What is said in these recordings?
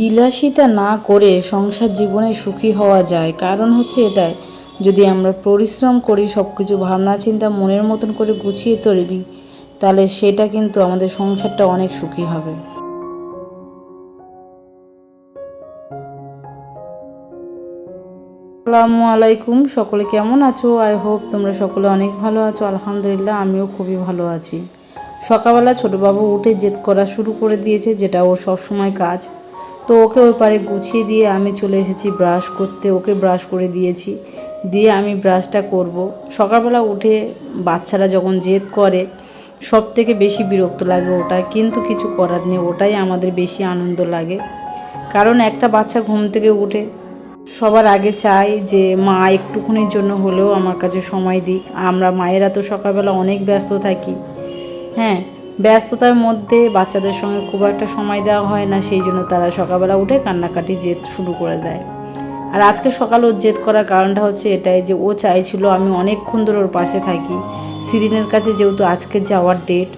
বিলাসিতা না করে সংসার জীবনে সুখী হওয়া যায়। কারণ হচ্ছে এটাই, যদি আমরা পরিশ্রম করি, সব কিছু ভাবনা চিন্তা মনের মতন করে গুছিয়ে তৈরি, তাহলে সেটা কিন্তু আমাদের সংসারটা অনেক সুখী হবে। আসসালামু আলাইকুম, সকলে কেমন আছো? আই হোপ তোমরা সকলে অনেক ভালো আছো। আলহামদুলিল্লাহ, আমিও খুবই ভালো আছি। সকালবেলা ছোটোবাবু উঠে জেদ করা শুরু করে দিয়েছে, যেটা ওর সবসময় কাজ। তো ওকে ওই পারে গুছিয়ে দিয়ে আমি চলে এসেছি ব্রাশ করতে। ওকে ব্রাশ করে দিয়েছি, দিয়ে আমি ব্রাশটা করব। সকালবেলা উঠে বাচ্চারা যখন জেদ করে, সব থেকে বেশি বিরক্ত লাগে ওটা, কিন্তু কিছু করার নেই, ওটাই আমাদের বেশি আনন্দ লাগে। কারণ একটা বাচ্চা ঘুম থেকে উঠে সবার আগে চাই যে মা একটুখানির জন্য হলেও আমার কাছে সময় দিক। আমরা মায়েরা তো সকালবেলা অনেক ব্যস্ত থাকি, হ্যাঁ, ব্যস্ততার মধ্যে বাচ্চাদের সঙ্গে খুব একটা সময় দেওয়া হয় না, সেই জন্য তারা সকালবেলা উঠে কান্নাকাটি জেদ শুরু করে দেয়। আর আজকে সকালে ওর জেদ করার কারণটা হচ্ছে এটাই যে ও চাইছিল আমি অনেকক্ষণ ধরে ওর পাশে থাকি। সিরিনের কাছে যেহেতু আজকে যাওয়ার ডেট,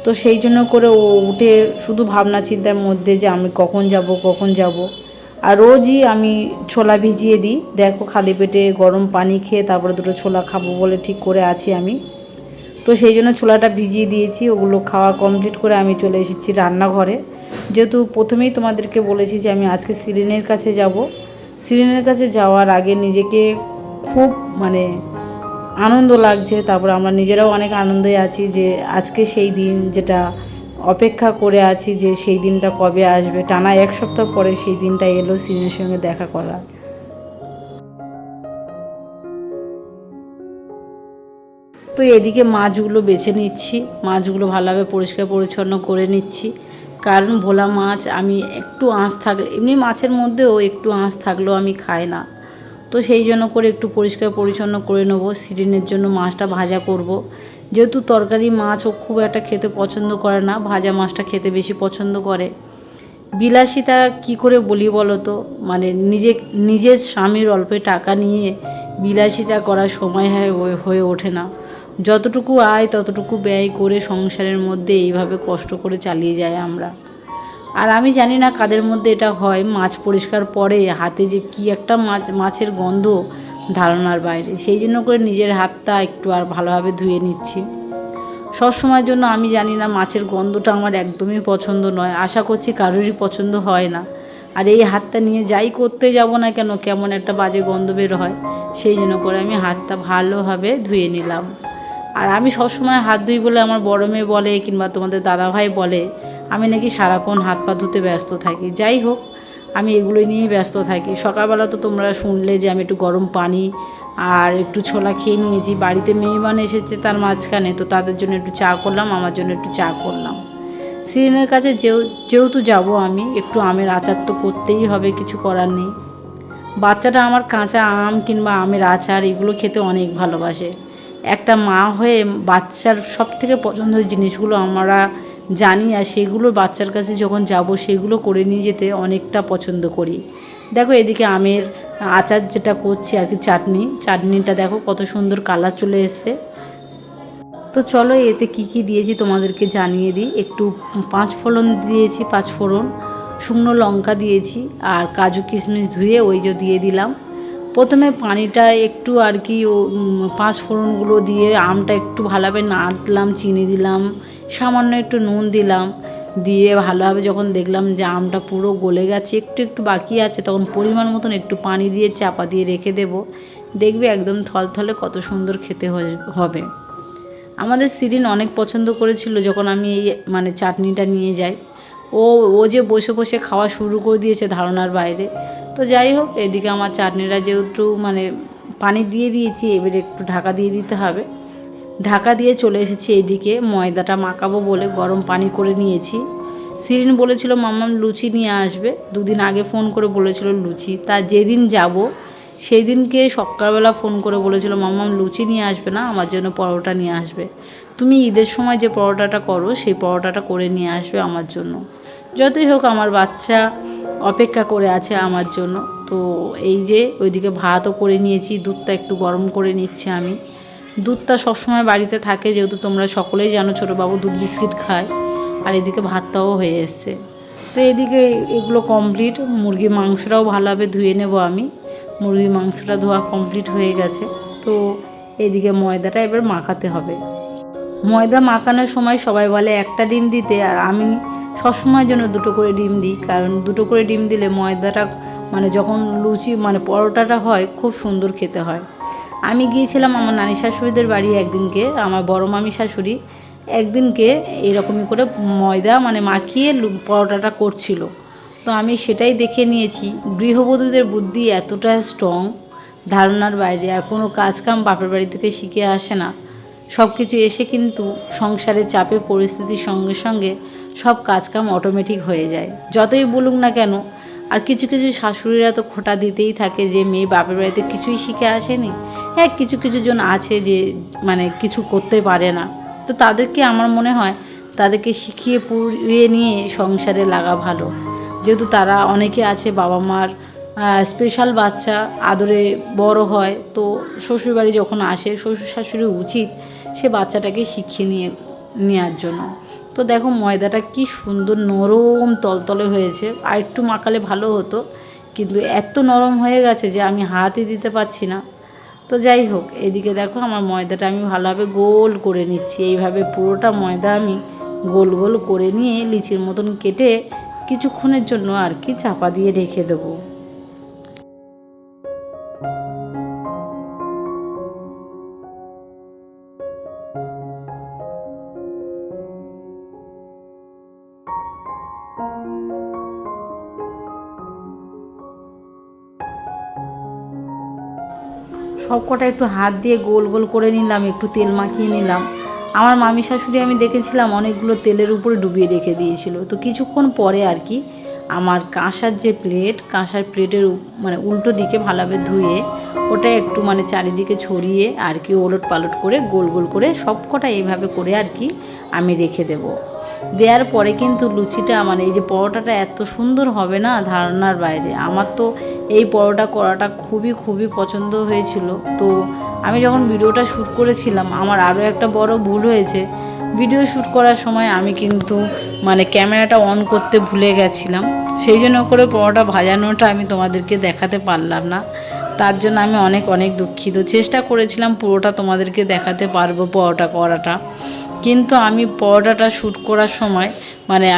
তো সেই জন্য করে ও উঠে শুধু ভাবনা চিন্তার মধ্যে যে আমি কখন যাব। আর রোজই আমি ছোলা ভিজিয়ে দিই, দেখো খালি পেটে গরম পানি খেয়ে তারপরে দুটো ছোলা খাবো বলে ঠিক করে আছি আমি। তো সেই জন্য ছোলাটা ভিজিয়ে দিয়েছি, ওগুলো খাওয়া কমপ্লিট করে আমি চলে এসেছি রান্নাঘরে। যেহেতু প্রথমেই তোমাদেরকে বলেছি যে আমি আজকে সিরিনের কাছে যাব। সিরিনের কাছে যাওয়ার আগে নিজেকে খুব আনন্দ লাগছে, তারপর আমরা নিজেরাও অনেক আনন্দে আছি যে আজকে সেই দিন যেটা অপেক্ষা করে আছি, যে সেই দিনটা কবে আসবে। টানা 1 সপ্তাহ পরে সেই দিনটা এলো সিরিনের সঙ্গে দেখা করা। তো এদিকে মাছগুলো বেছে নিচ্ছি, মাছগুলো ভালোভাবে পরিষ্কার পরিচ্ছন্ন করে নিচ্ছি। কারণ ভোলা মাছ আমি একটু আঁশ থাকলে, এমনি মাছের মধ্যেও একটু আঁশ থাকলেও আমি খাই না, তো সেই জন্য করে একটু পরিষ্কার পরিচ্ছন্ন করে নেবো। সিরিনের জন্য মাছটা ভাজা করব। যেহেতু তরকারি মাছ ও খুব একটা খেতে পছন্দ করে না, ভাজা মাছটা খেতে বেশি পছন্দ করে। বিলাসিতা কি করে বলি বলো তো, নিজের স্বামীর অল্প টাকা নিয়ে বিলাসিতা করার সময় হয়ে ওঠে না। যতটুকু আয় ততটুকু ব্যয় করে সংসারের মধ্যে এইভাবে কষ্ট করে চালিয়ে যায় আমরা। আর আমি জানি না কাদের মধ্যে এটা হয়, মাছ পরিষ্কার পরে হাতে যে কী একটা মাছের গন্ধ ধারণার বাইরে। সেই জন্য করে নিজের হাতটা একটু আর ভালোভাবে ধুয়ে নিচ্ছি সবসময়ের জন্য। আমি জানি না, মাছের গন্ধটা আমার একদমই পছন্দ নয়, আশা করছি কারোরই পছন্দ হয় না। আর এই হাতটা নিয়ে যাই করতে যাব না কেন, কেমন একটা বাজে গন্ধ বের হয়, সেই জন্য করে আমি হাতটা ভালোভাবে ধুয়ে নিলাম। আর আমি সবসময় হাত ধুই বলে আমার বড় মেয়ে বলে, কিংবা তোমাদের দাদাভাই বলে আমি নাকি সারাক্ষণ হাত পা ধুতে ব্যস্ত থাকি। যাই হোক, আমি এগুলোই নিয়েই ব্যস্ত থাকি। সকালবেলা তো তোমরা শুনলে যে আমি একটু গরম পানি আর একটু ছোলা খেয়ে নিয়েছি। বাড়িতে মেহমান এসেছে তার মাঝখানে, তো তাদের জন্য একটু চা করলাম, আমার জন্য একটু চা করলাম। সিরিনের কাছে যেহেতু যাব আমি, একটু আমের আচার তো করতেই হবে, কিছু করার নেই। বাচ্চাটা আমার কাঁচা আম কিংবা আমের আচার এগুলো খেতে অনেক ভালোবাসে। একটা মা হয়ে বাচ্চার সব থেকে পছন্দের জিনিসগুলো আমরা জানি, আর সেগুলো বাচ্চার কাছে যখন যাব সেগুলো করে নিয়ে যেতে অনেকটা পছন্দ করি। দেখো এদিকে আমের আচার যেটা করছি আর কি, চাটনিটা দেখো কত সুন্দর কালার চলে এসছে। তো চলো এতে কি কি দিয়েছি তোমাদেরকে জানিয়ে দিই। একটু 5 ফোড়ন দিয়েছি, 5 ফোড়ন, শুকনো লঙ্কা দিয়েছি, আর কাজু কিশমিশ ধুয়ে ওই যে দিয়ে দিলাম। প্রথমে পানিটা একটু আর কি 5 ফোড়নগুলো দিয়ে আমটা একটু ভালোভাবে নাড়লাম, চিনি দিলাম, সামান্য একটু নুন দিলাম, দিয়ে ভালোভাবে যখন দেখলাম যে আমটা পুরো গলে গেছে, একটু একটু বাকি আছে, তখন পরিমাণ মতন একটু পানি দিয়ে চাপা দিয়ে রেখে দেবো। দেখবে একদম থলথলে কত সুন্দর খেতে হবে। আমাদের সিরিন অনেক পছন্দ করেছিল যখন আমি এই চাটনিটা নিয়ে যাই। ও ও যে বসে বসে খাওয়া শুরু করে দিয়েছে ধারণার বাইরে। তো যাই হোক, এদিকে আমার চাটনিটা যেহেতু পানি দিয়ে দিয়েছি, এবারে একটু ঢাকা দিয়ে দিতে হবে। ঢাকা দিয়ে চলে এসেছি এদিকে ময়দাটা মাখাবো বলে গরম পানি করে নিয়েছি। সিরিন বলেছিল মাম্মাম লুচি নিয়ে আসবে, 2 দিন আগে ফোন করে বলেছিল লুচি। তা যেদিন যাব সেই দিনকে সকালবেলা ফোন করে বলেছিল মাম্মাম লুচি নিয়ে আসবে না, আমার জন্য পরোটা নিয়ে আসবে। তুমি ঈদের সময় যে পরোটাটা করো সেই পরোটাটা করে নিয়ে আসবে আমার জন্য। যতই হোক আমার বাচ্চা অপেক্ষা করে আছে আমার জন্য। তো এই যে ওইদিকে ভাতও করে নিয়েছি, দুধটা একটু গরম করে নিচ্ছে আমি। দুধটা সবসময় বাড়িতে থাকে, যেহেতু তোমরা সকলেই জানো ছোটোবাবু দুধ বিস্কিট খায়। আর এদিকে ভাতটাও হয়ে এসছে। তো এদিকে এগুলো কমপ্লিট। মুরগির মাংসটাও ভালোভাবে ধুয়ে নেব আমি। মুরগির মাংসটা ধোয়া কমপ্লিট হয়ে গেছে। তো এদিকে ময়দাটা এবার মাখাতে হবে। ময়দা মাখানোর সময় সবাই বলে একটা ডিম দিতে, আর আমি সবসময়ের জন্য 2টো করে ডিম দিই। কারণ 2টো করে ডিম দিলে ময়দাটা যখন লুচি পরোটাটা হয় খুব সুন্দর খেতে হয়। আমি গিয়েছিলাম আমার নানি শাশুড়িদের বাড়ি একদিনকে, আমার বড় মামি শাশুড়ি একদিনকে এরকমই করে ময়দা মাখিয়ে পরোটাটা করছিল। তো আমি সেটাই দেখে নিয়েছি। গৃহবধূদের বুদ্ধি এতটা স্ট্রং, ধারণার বাইরে। আর কোনো কাজকাম বাপের বাড়ি থেকে শিখে আসে না, সব কিছু এসে কিন্তু সংসারের চাপে পরিস্থিতির সঙ্গে সঙ্গে সব কাজকাম অটোমেটিক হয়ে যায়, যতই বলুক না কেন। আর কিছু কিছু শাশুড়িরা তো খোঁটা দিতেই থাকে যে মেয়ে বাপের বাড়িতে কিছুই শিখে আসেনি। হ্যাঁ, কিছু কিছু জন আছে যে কিছু করতে পারে না। তো তাদেরকে আমার মনে হয় তাদেরকে শিখিয়ে পুড়িয়ে নিয়ে সংসারে লাগা ভালো। যেহেতু তারা অনেকে আছে বাবা মার স্পেশাল বাচ্চা আদরে বড় হয়, তো শ্বশুরবাড়ি যখন আসে শ্বশুর শাশুড়ি উচিত সে বাচ্চাটাকে শিখিয়ে নেওয়ার জন্য। তো দেখো ময়দাটা কি সুন্দর নরম তলতলে হয়েছে। আর একটু মাখালে ভালো হতো, কিন্তু এত নরম হয়ে গেছে যে আমি হাতই দিতে পারছি না। তো যাই হোক, এদিকে দেখো আমার ময়দাটা আমি ভালোভাবে গোল করে নিচ্ছি। এইভাবে পুরোটা ময়দা আমি গোল গোল করে নিয়ে লিচির মতন কেটে কিছুক্ষণের জন্য আর কি চাপা দিয়ে রেখে দেবো। সব কটা একটু হাত দিয়ে গোল গোল করে নিলাম, একটু তেল মাখিয়ে নিলাম। আমার মামি শাশুড়ি আমি দেখেছিলাম অনেকগুলো তেলের উপরে ডুবিয়ে রেখে দিয়েছিল। তো কিছুক্ষণ পরে আর কি আমার কাঁসার যে প্লেট, কাঁসার প্লেটের উল্টো দিকে ভালোভাবে ধুয়ে ওটা একটু চারিদিকে ছড়িয়ে আর কি ওলট পালট করে গোল গোল করে সব কটা এইভাবে করে আর কি আমি রেখে দেব। দেওয়ার পরে কিন্তু লুচিটা এই যে পরোটাটা এত সুন্দর হবে না, ধারণার বাইরে। আমার তো এই পরোটা করাটা খুবই খুবই পছন্দ হয়েছিল। তো আমি যখন ভিডিওটা শ্যুট করেছিলাম আমার আরও একটা বড় ভুল হয়েছে। ভিডিও শ্যুট করার সময় আমি কিন্তু ক্যামেরাটা অন করতে ভুলে গেছিলাম, সেই জন্য করে পরোটা ভাজানোটা আমি তোমাদেরকে দেখাতে পারলাম না। তার জন্য আমি অনেক অনেক দুঃখিত। চেষ্টা করেছিলাম পুরোটা তোমাদেরকে দেখাতে পারবো পরোটা করাটা, কিন্তু আমি পরোটাটা শ্যুট করার সময়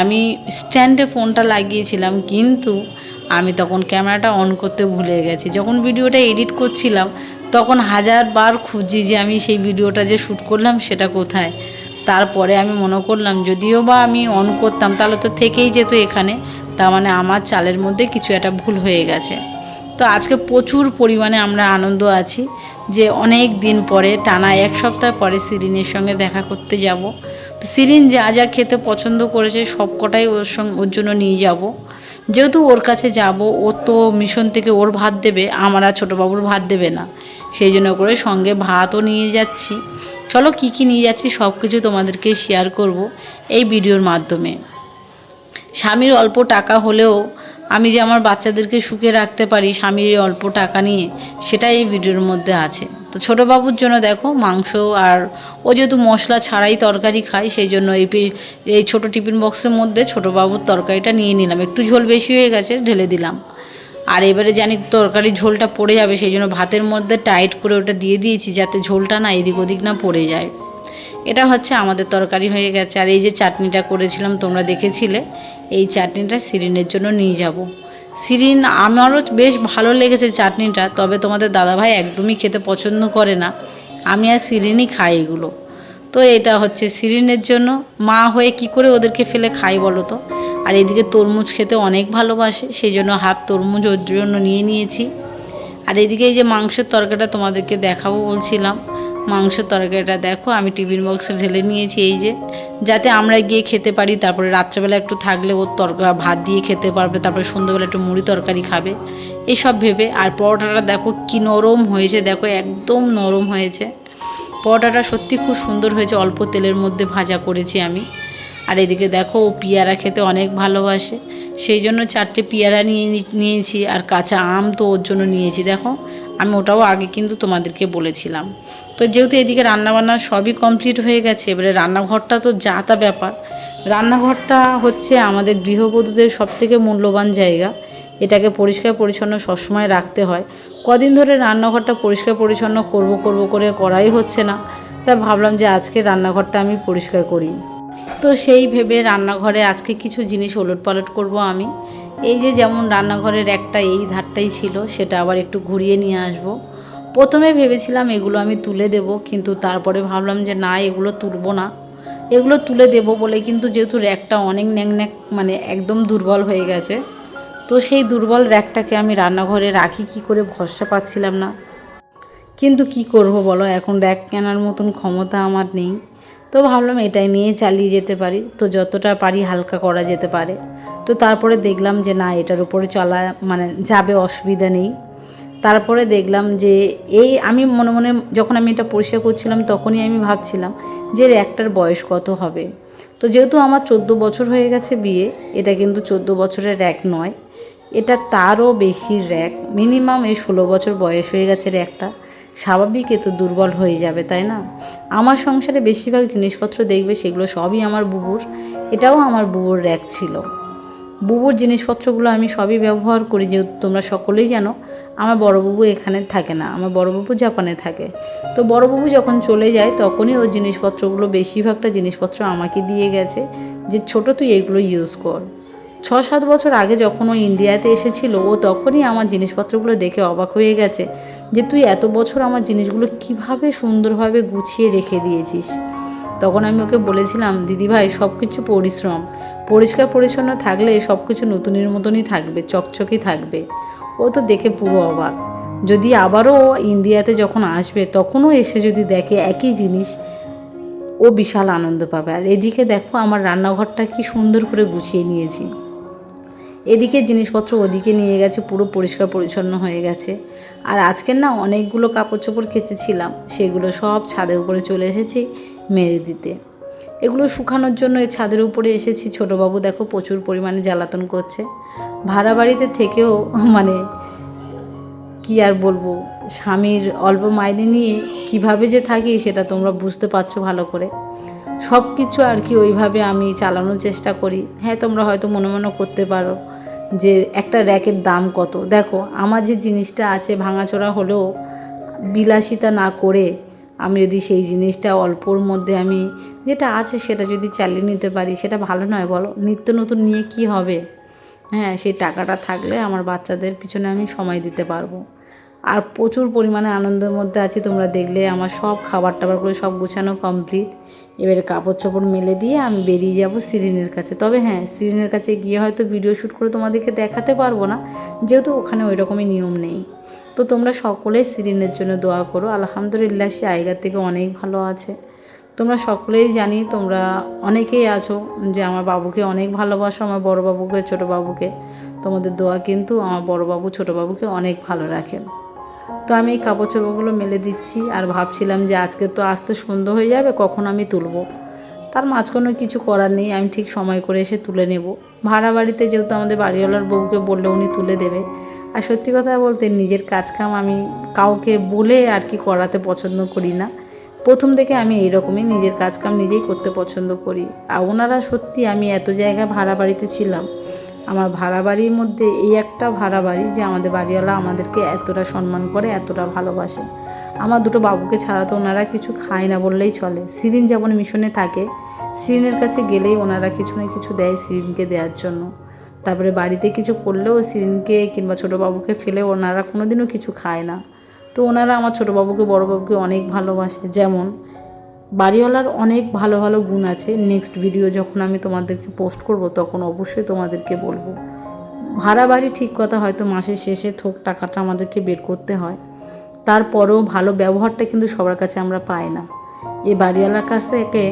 আমি স্ট্যান্ডে ফোনটা লাগিয়েছিলাম, কিন্তু আমি তখন ক্যামেরাটা অন করতে ভুলে গেছি। যখন ভিডিওটা এডিট করছিলাম তখন হাজারবার খুঁজি যে আমি সেই ভিডিওটা যে শ্যুট করলাম সেটা কোথায়। তারপরে আমি মনে করলাম যদিও বা আমি অন করতাম তাহলে তো থেকেই যেত এখানে, তার আমার চালের মধ্যে কিছু একটা ভুল হয়ে গেছে। তো আজকে প্রচুর পরিমাণে আমরা আনন্দ আছি যে অনেক দিন পরে, টানা 1 সপ্তাহ পরে শিরিনের সঙ্গে দেখা করতে যাব। তো শিরিন যা যা খেতে পছন্দ করেছে সব কটাই ওর জন্য নিয়ে যাব। যেহেতু ওর কাছে যাব, ওর তো মিশন থেকে ওর ভাত দেবে, আমার আর ছোটোবাবুর ভাত দেবে না, সেই জন্য করে সঙ্গে ভাতও নিয়ে যাচ্ছি। চলো কী কী নিয়ে যাচ্ছি সব কিছু তোমাদেরকে শেয়ার করব এই ভিডিওর মাধ্যমে। স্বামীর অল্প টাকা হলেও আমি যে আমার বাচ্চাদেরকে সুখে রাখতে পারি স্বামীর অল্প টাকা নিয়ে, সেটাই এই ভিডিওর মধ্যে আছে। তো ছোটোবাবুর জন্য দেখো মাংস, আর ও যেহেতু মশলা ছাড়াই তরকারি খায় সেই জন্য এই ছোটো টিফিন বক্সের মধ্যে ছোটোবাবুর তরকারিটা নিয়ে নিলাম। একটু ঝোল বেশি হয়ে গেছে, ঢেলে দিলাম। আর এবারে জানি তরকারির ঝোলটা পড়ে যাবে, সেই জন্য ভাতের মধ্যে টাইট করে ওটা দিয়ে দিয়েছি যাতে ঝোলটা না এদিক ওদিক না পড়ে যায়। এটা হচ্ছে আমাদের তরকারি হয়ে গেছে। আর এই যে চাটনিটা করেছিলাম তোমরা দেখেছিলে, এই চাটনিটা শিরিনের জন্য নিয়ে যাব। শিরিন, আমারও বেশ ভালো লেগেছে চাটনিটা, তবে তোমাদের দাদাভাই একদমই খেতে পছন্দ করে না, আমি আর শিরিনই খাই এগুলো। তো এটা হচ্ছে শিরিনের জন্য। মা হয়ে কি করে ওদেরকে ফেলে খাই বলো তো। আর এদিকে তরমুজ খেতে অনেক ভালোবাসে, সেই জন্য হাফ তরমুজ ওর জন্য নিয়ে নিয়েছি। আর এদিকে এই যে মাংসের তরকারিটা তোমাদেরকে দেখাবো বলছিলাম, মাংসের তরকারিটা দেখো আমি টিফিন বক্সে ঢেলে নিয়েছি, এই যে যাতে আমরা গিয়ে খেতে পারি। তারপরে রাত্রেবেলা একটু থাকলে ওর তরকারি ভাত দিয়ে খেতে পারবে, তারপরে সন্ধ্যাবেলা একটু মুড়ি তরকারি খাবে, এইসব ভেবে। আর পরোটাটা দেখো কি নরম হয়েছে, দেখো একদম নরম হয়েছে পরোটাটা, সত্যি খুব সুন্দর হয়েছে। অল্প তেলের মধ্যে ভাজা করেছি আমি। আর এদিকে দেখো ও পেয়ারা খেতে অনেক ভালোবাসে, সেই জন্য 4টে পেয়ারা নিয়েছি। আর কাঁচা আম তো ওর জন্য নিয়েছি। দেখো আমি ওটাও আগে কিন্তু তোমাদেরকে বলেছিলাম। তো যেহেতু এদিকে রান্নাবান্না সবই কমপ্লিট হয়ে গেছে, এবারে রান্নাঘরটা তো যা তা ব্যাপার, রান্নাঘরটা হচ্ছে আমাদের গৃহবধূদের সবথেকে মূল্যবান জায়গা। এটাকে পরিষ্কার পরিচ্ছন্ন সবসময় রাখতে হয়। কদিন ধরে রান্নাঘরটা পরিষ্কার পরিচ্ছন্ন করব করে করাই হচ্ছে না, তাই ভাবলাম যে আজকে রান্নাঘরটা আমি পরিষ্কার করি। তো সেই ভেবে রান্নাঘরে আজকে কিছু জিনিস ওলটপালট করব আমি। এই যে যেমন রান্নাঘরের একটা এই ধারটাই ছিল, সেটা আবার একটু ঘুরিয়ে নিয়ে আসব। প্রথমে ভেবেছিলাম এগুলো আমি তুলে দেব, কিন্তু তারপরে ভাবলাম যে না, এগুলো তুলব না, এগুলো তুলে দেব বলে, কিন্তু যেহেতু র্যাকটা অনেক ন্যাক মানে একদম দুর্বল হয়ে গেছে, তো সেই দুর্বল র্যাকটাকে আমি রান্নাঘরে রাখি কি করে ভরসা পাচ্ছিলাম না। কিন্তু কি করব বলো, এখন র্যাক কেনার মতন ক্ষমতা আমার নেই। তো ভাবলাম এটাই নিয়ে চালিয়ে যেতে পারি, তো যতটা পারি হালকা করা যেতে পারে। তো তারপরে দেখলাম যে না, এটার উপরে চলা মানে যাবে, অসুবিধা নেই। তারপরে দেখলাম যে এই আমি মনে মনে যখন আমি এটা পরিষ্কার করছিলাম তখনই আমি ভাবছিলাম যে র্যাকটার বয়স কত হবে। তো যেহেতু আমার 14 বছর হয়ে গেছে বিয়ে, এটা কিন্তু 14 বছরের র্যাক নয়, এটা তারও বেশি র্যাক, মিনিমাম এই 16 বছর বয়স হয়ে গেছে র্যাকটা। স্বাভাবিক এ তো দুর্বল হয়ে যাবে, তাই না? আমার সংসারে বেশিরভাগ জিনিসপত্র দেখবে সেগুলো সবই আমার বুবুর। এটাও আমার বুবুর র্যাক ছিল। বুবুর জিনিসপত্রগুলো আমি সবই ব্যবহার করি, যেহেতু তোমরা সকলেই জানো আমার বড়বাবু এখানে থাকে না, আমার বড়বাবু জাপানে থাকে। তো বড়বাবু যখন চলে যায় তখনই ওর জিনিসপত্রগুলো, বেশিরভাগটা জিনিসপত্র আমাকে দিয়ে গেছে যে ছোট তুই এইগুলো ইউজ কর। 6-7 বছর আগে যখন ও ইন্ডিয়াতে এসেছিল, ও তখনই আমার জিনিসপত্রগুলো দেখে অবাক হয়ে গেছে যে তুই এত বছর আমার জিনিসগুলো কিভাবে সুন্দরভাবে গুছিয়ে রেখে দিয়েছিস। তখন আমি ওকে বলেছিলাম, দিদিভাই সব কিছু পরিশ্রম, পরিষ্কার পরিচ্ছন্ন থাকলে সব কিছু নতুনের মতনই থাকবে, চকচকই থাকবে। ও তো দেখে পুরো অবাক। যদি আবারও ইন্ডিয়াতে যখন আসবে তখনও এসে যদি দেখে একই জিনিস, ও বিশাল আনন্দ পাবে। আর এদিকে দেখো আমার রান্নাঘরটা কি সুন্দর করে গুছিয়ে নিয়েছি। এদিকে জিনিসপত্র ওদিকে নিয়ে গেছে, পুরো পরিষ্কার পরিচ্ছন্ন হয়ে গেছে। আর আজকের না অনেকগুলো কাপড় চোপড় কেচেছিলাম, সেগুলো সব ছাদের উপরে চলে এসেছি মেরে দিতে। এগুলো শুকানোর জন্য এই ছাদের উপরে এসেছি। ছোটোবাবু দেখো প্রচুর পরিমাণে জ্বালাতন করছে। ভাড়া বাড়িতে থেকেও মানে কি আর বলবো, স্বামীর অল্প মাইনে নিয়ে কিভাবে যে থাকি সেটা তোমরা বুঝতে পারছো ভালো করে। সব কিছু আর কি ওইভাবে আমি চালানোর চেষ্টা করি। হ্যাঁ, তোমরা হয়তো মনে মনে করতে পারো যে একটা র্যাকের দাম কত। দেখো আমার যে জিনিসটা আছে ভাঙাচোরা হলেও বিলাসিতা না করে আমি যদি সেই জিনিসটা অল্পর মধ্যে আমি যেটা আছে সেটা যদি চালিয়ে নিতে পারি, সেটা ভালো নয় বলো? নিত্য নতুন নিয়ে কি হবে? হ্যাঁ, সেই টাকাটা থাকলে আমার বাচ্চাদের পিছনে আমি সময় দিতে পারবো। আর প্রচুর পরিমাণে আনন্দের মধ্যে আছি। তোমরা দেখলে আমার সব খাবার টাবার করে সব গোছানো কমপ্লিট। এবারে কাপড় চোপড় মেলে দিয়ে আমি বেরিয়ে যাব সিরিনের কাছে। তবে হ্যাঁ, সিরিনের কাছে গিয়ে হয়তো ভিডিও শ্যুট করে তোমাদেরকে দেখাতে পারবো না, যেহেতু ওখানে ওই রকমই নিয়ম নেই। তো তোমরা সকলেই সিরিনের জন্য দোয়া করো। আলহামদুলিল্লাহ, সে আগের থেকে অনেক ভালো আছে। তোমরা সকলেই জানি, তোমরা অনেকেই আছো যে আমার বাবুকে অনেক ভালোবাসো, আমার বড় বাবুকে, ছোটো বাবুকে। তোমাদের দোয়া কিন্তু আমার বড় বাবু ছোটো বাবুকে অনেক ভালো রাখে। তো আমি এই কাপড় চোপড়গুলো মেলে দিচ্ছি, আর ভাবছিলাম যে আজকে তো আসতে সন্ধ্যা হয়ে যাবে, কখন আমি তুলবো। তার মাঝখানে কিছু করার নেই, আমি ঠিক সময় করে এসে তুলে নেব। ভাড়া বাড়িতে যেহেতু আমাদের বাড়িওয়ালার বউকে বললে উনি তুলে দেবে। আর সত্যি কথা বলতে নিজের কাজকাম আমি কাউকে বলে আর কি করাতে পছন্দ করি না। প্রথম থেকে আমি এইরকমই নিজের কাজকাম নিজেই করতে পছন্দ করি। আর ওনারা সত্যি, আমি এত জায়গায় ভাড়া বাড়িতে ছিলাম, আমার ভাড়া বাড়ির মধ্যে এই একটা ভাড়া বাড়ি যে আমাদের বাড়িওয়ালা আমাদেরকে এতটা সম্মান করে, এতটা ভালোবাসে। আমার দুটো বাবুকে ছাড়া তো ওনারা কিছু খায় না বললেই চলে। সিরিন যেমন মিশনে থাকে, সিরিনের কাছে গেলেই ওনারা কিছু না কিছু দেয় সিরিনকে দেওয়ার জন্য। তারপরে বাড়িতে কিছু করলেও সিরিনকে কিংবা ছোটো বাবুকে ফেলে ওনারা কোনো দিনও কিছু খায় না। তো ওনারা আমার ছোটো বাবুকে বড় বাবুকে অনেক ভালোবাসে। যেমন বাড়িওয়ালার অনেক ভালো ভালো গুণ আছে। নেক্সট ভিডিও যখন আমি তোমাদেরকে পোস্ট করব তখন অবশ্যই তোমাদেরকে বলবো। ভাড়া বাড়ি ঠিক কথা, হয়তো মাসের শেষে থোক টাকাটা আমাদেরকে বের করতে হয়, তারপরেও ভালো ব্যবহারটা কিন্তু সবার কাছে আমরা পাই না। এই বাড়িওয়ালার কাছ থেকে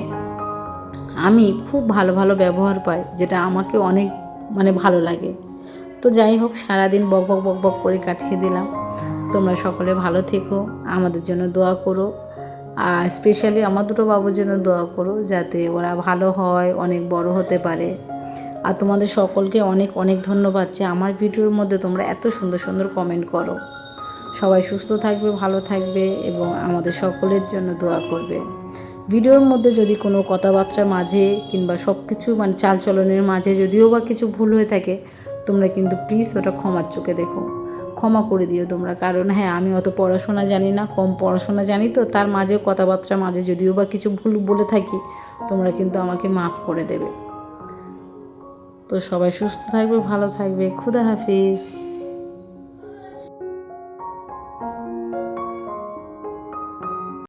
আমি খুব ভালো ভালো ব্যবহার পাই, যেটা আমাকে অনেক মানে ভালো লাগে। তো যাই হোক, সারাদিন বক বক বক বক করে কাটিয়ে দিলাম। তোমরা সকলে ভালো থেকো, আমাদের জন্য দোয়া করো। আর স্পেশালি আমার দুটো বাবুর জন্য দোয়া করো, যাতে ওরা ভালো হয়, অনেক বড় হতে পারে। আর তোমাদের সকলকে অনেক অনেক ধন্যবাদ যে আমার ভিডিওর মধ্যে তোমরা এত সুন্দর সুন্দর কমেন্ট করো। সবাই সুস্থ থাকবে, ভালো থাকবে এবং আমাদের সকলের জন্য দোয়া করবে। ভিডিওর মধ্যে যদি কোনো কথাবার্তার মাঝে কিংবা সব কিছু মানে চালচলনের মাঝে যদিও বা কিছু ভুল হয়ে থাকে, তোমরা কিন্তু প্লিজ ওটা ক্ষমার চোখে দেখো, ক্ষমা করে দিও তোমরা। কারণ হ্যাঁ, আমি অত পড়াশোনা জানি না, কম পড়াশোনা জানি, তো তার মাঝেও কথাবার্তার মাঝে যদিও বা কিছু ভুল বলে থাকি, তোমরা কিন্তু আমাকে মাফ করে দেবে। তো সবাই সুস্থ থাকবে, ভালো থাকবে। খুদা হাফিজ।